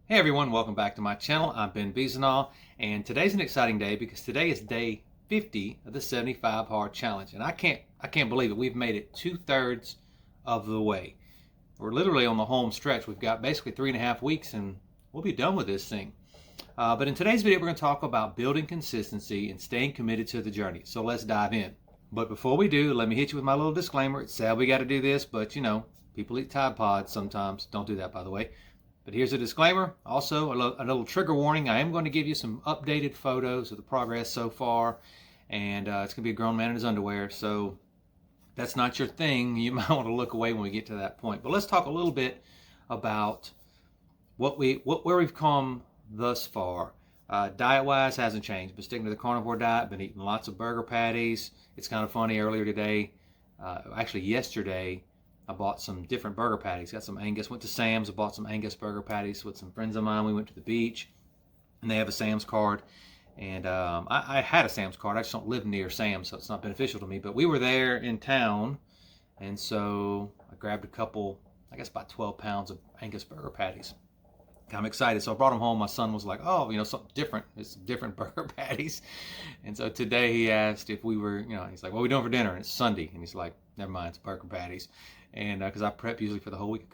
Hey everyone, welcome back to my channel. I'm Ben Beazenall, and today's an exciting day because today is day 50 of the 75 Hard Challenge, and I can't believe it. We've made it 2/3 of the way. We're literally on the home stretch. We've got basically 3.5 weeks, and we'll be done with this thing. But in today's video, we're going to talk about building consistency and staying committed to the journey. So let's dive in. But before we do, let me hit you with my little disclaimer. It's sad we got to do this, but people eat Tide Pods sometimes. Don't do that, by the way. But here's a disclaimer. Also, a little trigger warning. I am going to give you some updated photos of the progress so far, and it's going to be a grown man in his underwear. So that's not your thing. You might want to look away when we get to that point. But let's talk a little bit about where we've come thus far. Diet-wise, hasn't changed. Been sticking to the carnivore diet. Been eating lots of burger patties. It's kind of funny. Earlier today, actually yesterday, I bought some different burger patties. Got some Angus. Went to Sam's. I bought some Angus burger patties with some friends of mine. We went to the beach, and they have a Sam's card. And I had a Sam's card. I just don't live near Sam's, so it's not beneficial to me. But we were there in town, and so I grabbed a couple, I guess about 12 pounds of Angus burger patties. I'm excited. So I brought them home. My son was like, oh, something different. It's different burger patties. And so today he asked if we were, he's like, what are we doing for dinner? And it's Sunday. And he's like, never mind, it's burger patties. And because I prep usually for the whole week,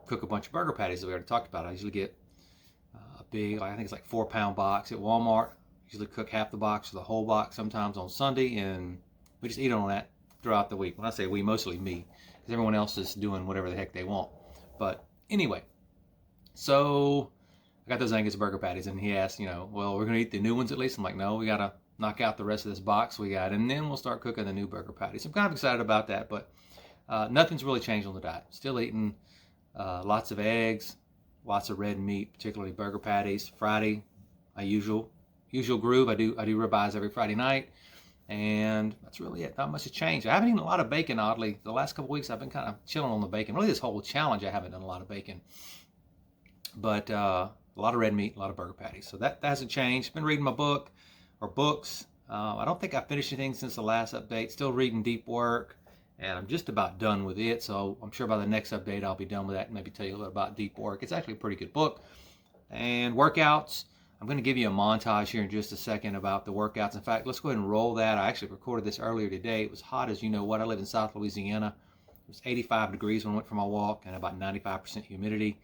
cook a bunch of burger patties that we already talked about. I usually get a big, I think it's like 4-pound box at Walmart. Usually cook half the box or the whole box sometimes on Sunday. And we just eat on that throughout the week. When I say we, mostly me, because everyone else is doing whatever the heck they want. But anyway. So I got those Angus burger patties, and he asked, well, we're going to eat the new ones at least. I'm like, no, we got to knock out the rest of this box we got, and then we'll start cooking the new burger patties. I'm kind of excited about that, but nothing's really changed on the diet. Still eating lots of eggs, lots of red meat, particularly burger patties. Friday, my usual groove. I do ribeyes every Friday night, and that's really it. Not much has changed. I haven't eaten a lot of bacon, oddly. The last couple weeks, I've been kind of chilling on the bacon. Really, this whole challenge, I haven't done a lot of bacon. But a lot of red meat, a lot of burger patties. So that hasn't changed. Been reading my book or books. I don't think I finished anything since the last update. Still reading Deep Work, and I'm just about done with it. So I'm sure by the next update I'll be done with that and maybe tell you a little about Deep Work. It's actually a pretty good book. And workouts. I'm going to give you a montage here in just a second about the workouts. In fact, let's go ahead and roll that. I actually recorded this earlier today. It was hot as you know what. I live in South Louisiana. It was 85 degrees when I went for my walk and about 95% humidity.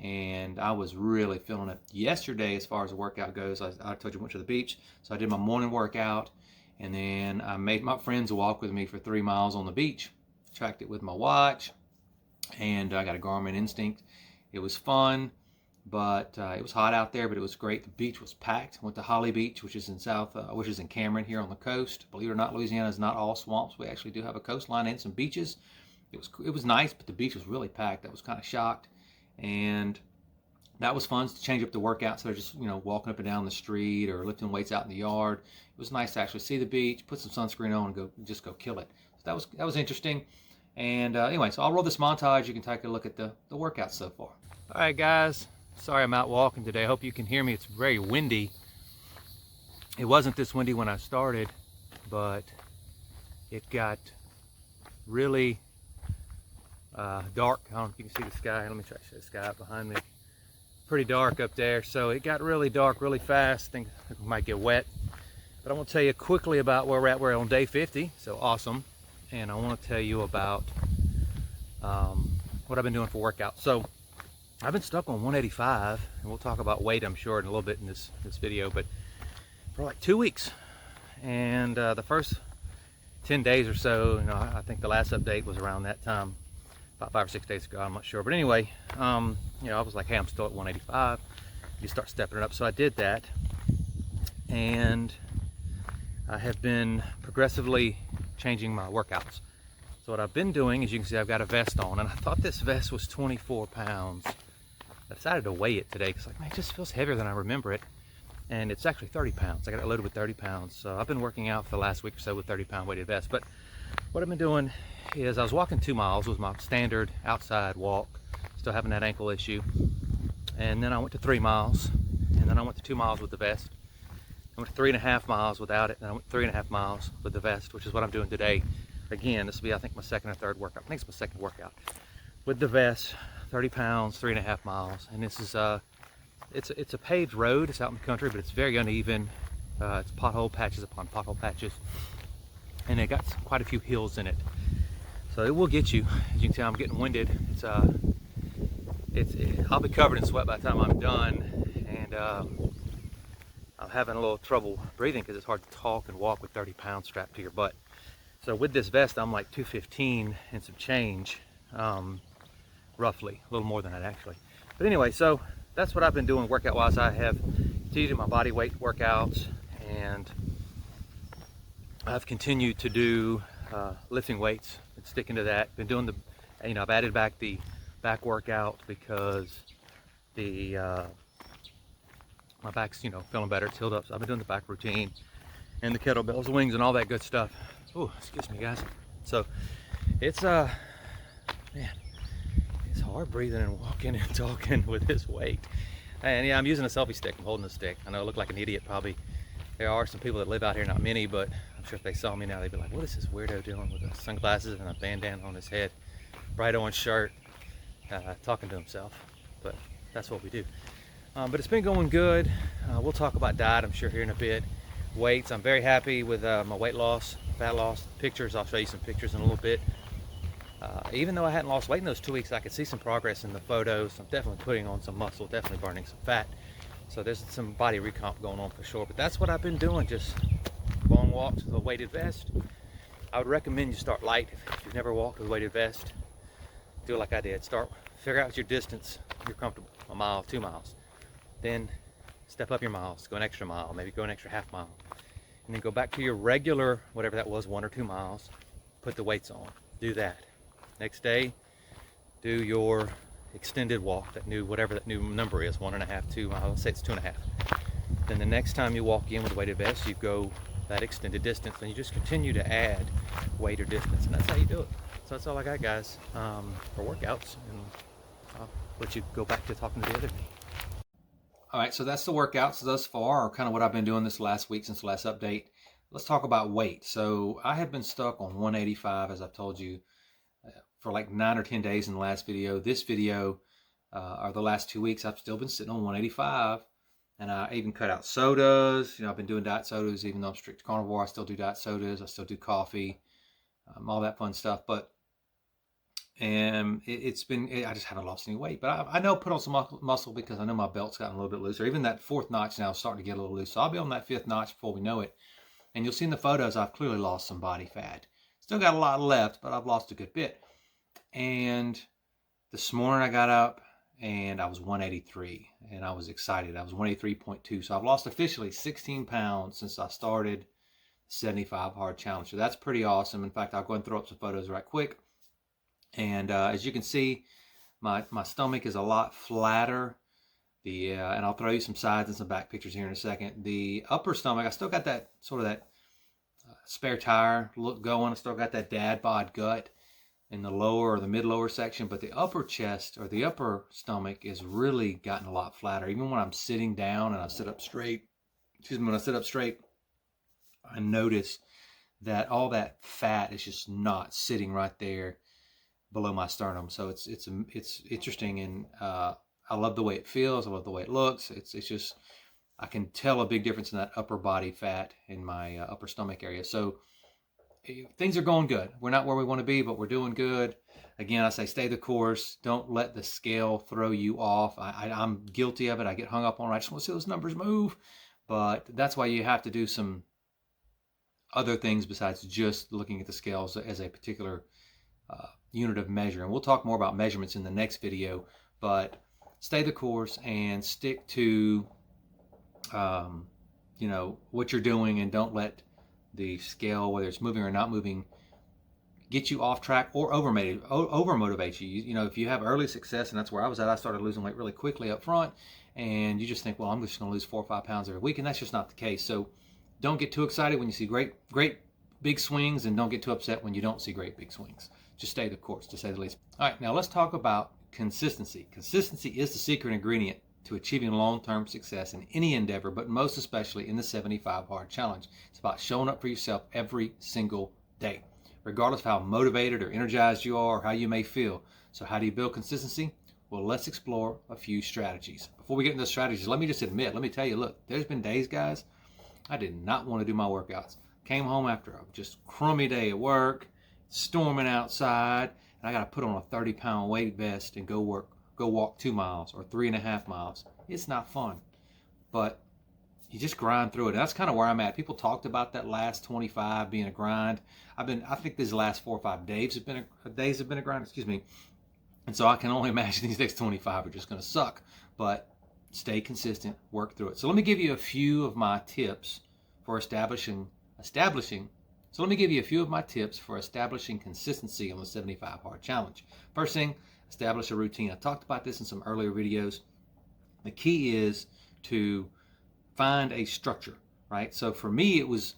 And I was really feeling it yesterday as far as the workout goes. I told you I went to the beach, so I did my morning workout, and then I made my friends walk with me for 3 miles on the beach. Tracked it with my watch, and I got a Garmin Instinct. It was fun, but it was hot out there, but it was great. The beach was packed. Went to Holly Beach, which is in Cameron here on the coast. Believe it or not, Louisiana is not all swamps. We actually do have a coastline and some beaches. It was nice, but the beach was really packed. I was kind of shocked. And that was fun to change up the workouts. So just walking up and down the street or lifting weights out in the yard. It was nice to actually see the beach, put some sunscreen on, and go kill it. So that was interesting. And anyway, so I'll roll this montage. You can take a look at the workouts so far. All right, guys. Sorry I'm out walking today. I hope you can hear me. It's very windy. It wasn't this windy when I started, but it got really dark. I don't know if you can see the sky. Let me try to show the sky up behind me. Pretty dark up there, so it got really dark really fast. I think it might get wet, but I want to tell you quickly about where we're at. We're on day 50, so awesome. And I want to tell you about what I've been doing for workouts. So I've been stuck on 185, and we'll talk about weight, I'm sure, in a little bit in this video, but for like 2 weeks. And the first 10 days or so, I think the last update was around that time, about 5 or 6 days ago, I'm not sure. But anyway, I was like, hey, I'm still at 185. You start stepping it up. So I did that. And I have been progressively changing my workouts. So what I've been doing, as you can see, I've got a vest on. And I thought this vest was 24 pounds. I decided to weigh it today because, man, it just feels heavier than I remember it. And it's actually 30 pounds. I got it loaded with 30 pounds. So I've been working out for the last week or so with 30-pound weighted vest. But what I've been doing is I was walking 2 miles with my standard outside walk, still having that ankle issue. And then I went to 3 miles, and then I went to 2 miles with the vest. I went to 3.5 miles without it, and I went 3.5 miles with the vest, which is what I'm doing today. Again, this will be, I think, my second or third workout. I think it's my second workout with the vest, 30 pounds, 3.5 miles. And this is it's a paved road. It's out in the country, but it's very uneven. It's pothole patches upon pothole patches, and it got quite a few hills in it. So it will get you. As you can tell, I'm getting winded. I'll be covered in sweat by the time I'm done, and I'm having a little trouble breathing because it's hard to talk and walk with 30 pounds strapped to your butt. So with this vest, I'm like 215 and some change, roughly, a little more than that actually. But anyway, so that's what I've been doing workout-wise. I have continued to do my body weight workouts, and I've continued to do lifting weights and sticking to that. Been doing I've added back the back workout because my back's, feeling better. It's healed up. So I've been doing the back routine and the kettlebells, wings, and all that good stuff. Oh, excuse me, guys. So it's man, it's hard breathing and walking and talking with this weight. And yeah, I'm using a selfie stick. I'm holding a stick. I know I look like an idiot probably. There are some people that live out here, not many, but I'm sure if they saw me now, they'd be like, what is this weirdo doing with the sunglasses and a bandana on his head, bright orange shirt, talking to himself. But that's what we do. But it's been going good. We'll talk about diet, I'm sure, here in a bit. Weights, I'm very happy with my weight loss, fat loss. Pictures, I'll show you some pictures in a little bit. Even though I hadn't lost weight in those 2 weeks, I could see some progress in the photos. I'm definitely putting on some muscle, definitely burning some fat. So there's some body recomp going on for sure. But that's what I've been doing, just long walks with a weighted vest. I would recommend you start light. If you've never walked with a weighted vest, do it like I did. Figure out your distance you're comfortable, 1 mile, 2 miles. Then step up your miles, go an extra mile, maybe go an extra half mile. And then go back to your regular, whatever that was, 1 or 2 miles, put the weights on. Do that. Next day, do your extended walk, whatever that new number is, 1.5, 2 miles, let's say it's 2.5. Then the next time you walk in with a weighted vest, you go that extended distance, and you just continue to add weight or distance, and that's how you do it. So that's all I got, guys, for workouts, and I'll let you go back to talking to the other me. All right, so that's the workouts thus far, or kind of what I've been doing this last week since the last update. Let's talk about weight. So I have been stuck on 185, as I've told you, for like 9 or 10 days in the last video. This video, or the last 2 weeks, I've still been sitting on 185. And I even cut out sodas. I've been doing diet sodas, even though I'm strict carnivore. I still do diet sodas. I still do coffee, all that fun stuff. But I just haven't lost any weight. But I know I put on some muscle because I know my belt's gotten a little bit looser. Even that 4th notch now is starting to get a little loose. So I'll be on that 5th notch before we know it. And you'll see in the photos, I've clearly lost some body fat. Still got a lot left, but I've lost a good bit. And this morning I got up and I was 183, and I was excited. I was 183.2. So I've lost officially 16 pounds since I started the 75 hard challenge. So that's pretty awesome. In fact, I'll go and throw up some photos right quick. And as you can see, my stomach is a lot flatter. And I'll throw you some sides and some back pictures here in a second. The upper stomach, I still got that sort of that spare tire look going. I still got that dad bod gut in the lower or the mid-lower section, but the upper chest or the upper stomach is really gotten a lot flatter. Even when I'm sitting down and I sit up straight, when I sit up straight, I notice that all that fat is just not sitting right there below my sternum. So it's interesting, and I love the way it feels. I love the way it looks. It's just, I can tell a big difference in that upper body fat in my upper stomach area. So things are going good. We're not where we want to be, but we're doing good. Again, I say stay the course. Don't let the scale throw you off. I'm guilty of it. I get hung up on it. I just want to see those numbers move. But that's why you have to do some other things besides just looking at the scales as a particular unit of measure. And we'll talk more about measurements in the next video. But stay the course and stick to what you're doing, and don't let the scale, whether it's moving or not moving, get you off track or over motivate you. If you have early success, and that's where I was at, I started losing weight really quickly up front, and you just think, well, I'm just going to lose 4 or 5 pounds every week, and that's just not the case. So don't get too excited when you see great big swings, and don't get too upset when you don't see great big swings. Just stay the course, to say the least. All right, now let's talk about consistency. Consistency is the secret ingredient to achieving long-term success in any endeavor, but most especially in the 75 Hard Challenge. It's about showing up for yourself every single day, regardless of how motivated or energized you are or how you may feel. So how do you build consistency? Well, let's explore a few strategies. Before we get into the strategies, let me just admit, let me tell you, look, there's been days, guys, I did not want to do my workouts. Came home after a just crummy day at work, storming outside, and I got to put on a 30-pound weight vest and go walk 2 miles or 3.5 miles. It's not fun, but you just grind through it. And that's kind of where I'm at. People talked about that last 25 being a grind. I think these last 4 or 5 days have been a grind. Excuse me. And so I can only imagine these next 25 are just going to suck. But stay consistent, work through it. So let me give you a few of my tips for establishing. So let me give you a few of my tips for establishing consistency on the 75 hard challenge. First thing, establish a routine. I talked about this in some earlier videos. The key is to find a structure, right? So for me, it was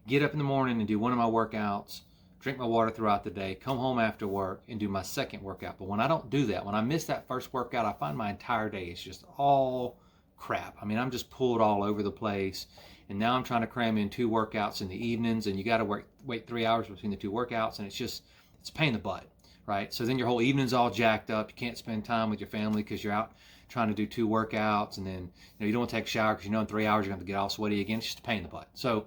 get up in the morning and do one of my workouts, drink my water throughout the day, come home after work and do my second workout. But when I don't do that, when I miss that first workout, I find my entire day is just all crap. I mean, I'm just pulled all over the place. And now I'm trying to cram in 2 workouts in the evenings, and you got to wait 3 hours between the 2 workouts, and it's a pain in the butt, right? So then your whole evening's all jacked up. You can't spend time with your family because you're out trying to do 2 workouts, and then you don't want to take a shower because in 3 hours you're going to get all sweaty again. It's just a pain in the butt. So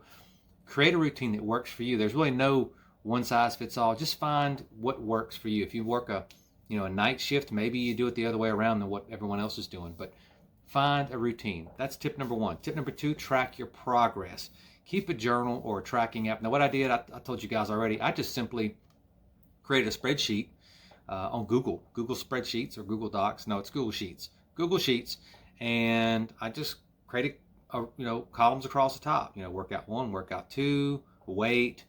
create a routine that works for you. There's really no one size fits all. Just find what works for you. If you work a night shift, maybe you do it the other way around than what everyone else is doing. But find a routine. That's tip number 1. Tip number 2, track your progress. Keep a journal or a tracking app. Now what I did, I told you guys already, I just simply created a spreadsheet on Google Spreadsheets or Google Docs. No, it's Google Sheets. Google Sheets, and I just created columns across the top. Workout 1, workout 2, weight.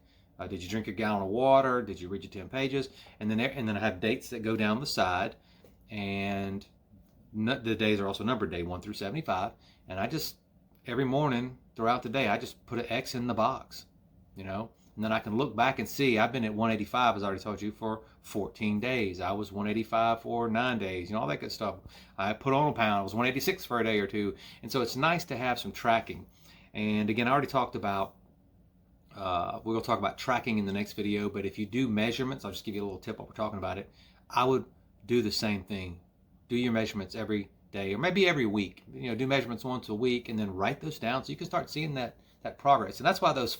Did you drink a gallon of water? Did you read your 10 pages? And then I have dates that go down the side, and the days are also numbered, day 1 through 75. And I just every morning throughout the day, I just put an X in the box, and then I can look back and see I've been at 185, as I already told you, for 14 days. I was 185 for 9 days, all that good stuff. I put on a pound. I was 186 for a day or 2. And so it's nice to have some tracking. And again, I already talked about, we're going to talk about tracking in the next video, but if you do measurements, I'll just give you a little tip while we're talking about it. I would do the same thing. Do your measurements every day or maybe every week. Do measurements once a week and then write those down so you can start seeing that progress. And that's why those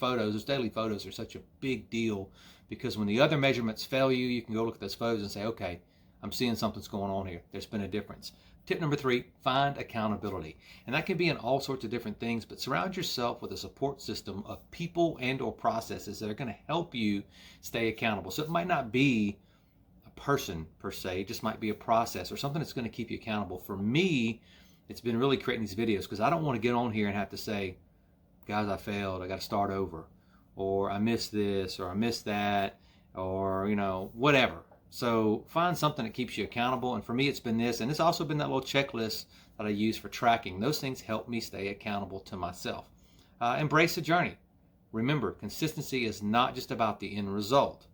daily photos are such a big deal, because when the other measurements fail you can go look at those photos and say, okay, I'm seeing something's going on here. There's been a difference. Tip number 3, find accountability. And that can be in all sorts of different things, but surround yourself with a support system of people and or processes that are going to help you stay accountable. So it might not be a person per se, it just might be a process or something that's going to keep you accountable. For me, it's been really creating these videos because I don't want to get on here and have to say, guys, I failed, I got to start over, or I missed this, or I missed that, or whatever. So find something that keeps you accountable. And for me, it's been this, and it's also been that little checklist that I use for tracking. Those things help me stay accountable to myself. Embrace the journey. Remember, consistency is not just about the end result.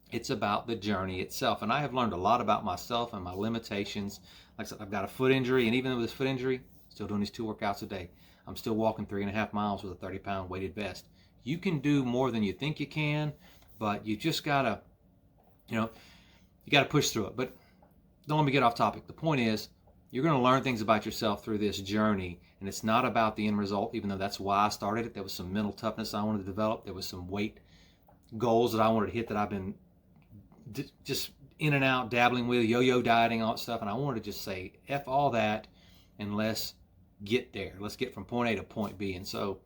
It's about the journey itself. And I have learned a lot about myself and my limitations. Like I said, I've got a foot injury, and even with this foot injury, still doing these 2 workouts a day. I'm still walking 3.5 miles with a 30-pound weighted vest. You can do more than you think you can, but you just gotta, you gotta push through it. But don't let me get off topic. The point is, you're gonna learn things about yourself through this journey, and it's not about the end result, even though that's why I started it. There was some mental toughness I wanted to develop. There was some weight goals that I wanted to hit that I've been just in and out dabbling with, yo-yo dieting, all that stuff, and I wanted to just say, F all that, and let's get there. Let's get from point A to point B. And so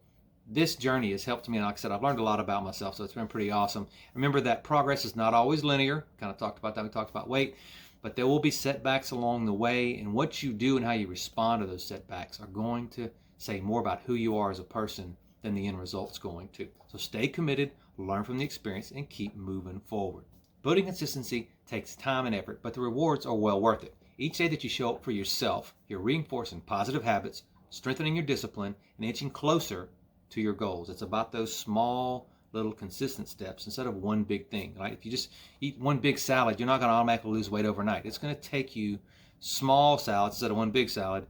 this journey has helped me. And like I said, I've learned a lot about myself, so it's been pretty awesome. Remember that progress is not always linear. Kind of talked about that. We talked about weight, but there will be setbacks along the way. And what you do and how you respond to those setbacks are going to say more about who you are as a person than the end result's going to. So stay committed, learn from the experience, and keep moving forward. Building consistency takes time and effort, but the rewards are well worth it. Each day that you show up for yourself, you're reinforcing positive habits, strengthening your discipline, and inching closer to your goals. It's about those small, little consistent steps instead of one big thing, right? If you just eat one big salad, you're not going to automatically lose weight overnight. It's going to take you small salads instead of one big salad,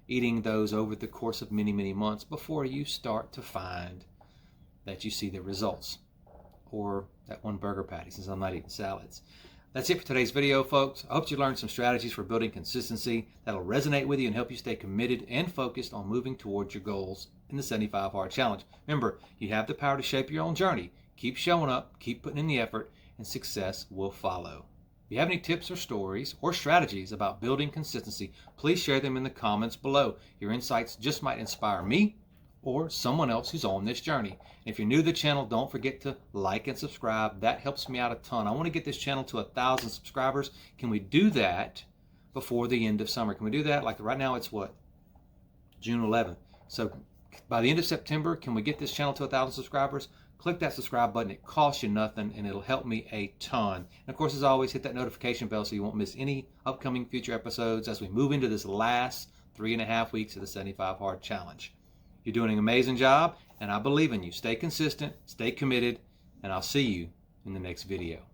eating those over the course of many, many months before you start to find that you see the results. Or that one burger patty, since I'm not eating salads. That's it for today's video, folks. I hope you learned some strategies for building consistency that'll resonate with you and help you stay committed and focused on moving towards your goals in the 75 Hard Challenge. Remember, you have the power to shape your own journey. Keep showing up, keep putting in the effort, and success will follow. If you have any tips or stories or strategies about building consistency, please share them in the comments below. Your insights just might inspire me or someone else who's on this journey. And if you're new to the channel, don't forget to like and subscribe. That helps me out a ton. I want to get this channel to 1,000 subscribers. Can we do that before the end of summer? Can we do that? Like right now it's what? June 11th. So by the end of September, can we get this channel to 1,000 subscribers? Click that subscribe button. It costs you nothing and it'll help me a ton. And of course, as always, hit that notification bell so you won't miss any upcoming future episodes as we move into this last 3.5 weeks of the 75 Hard Challenge. You're doing an amazing job, and I believe in you. Stay consistent, stay committed, and I'll see you in the next video.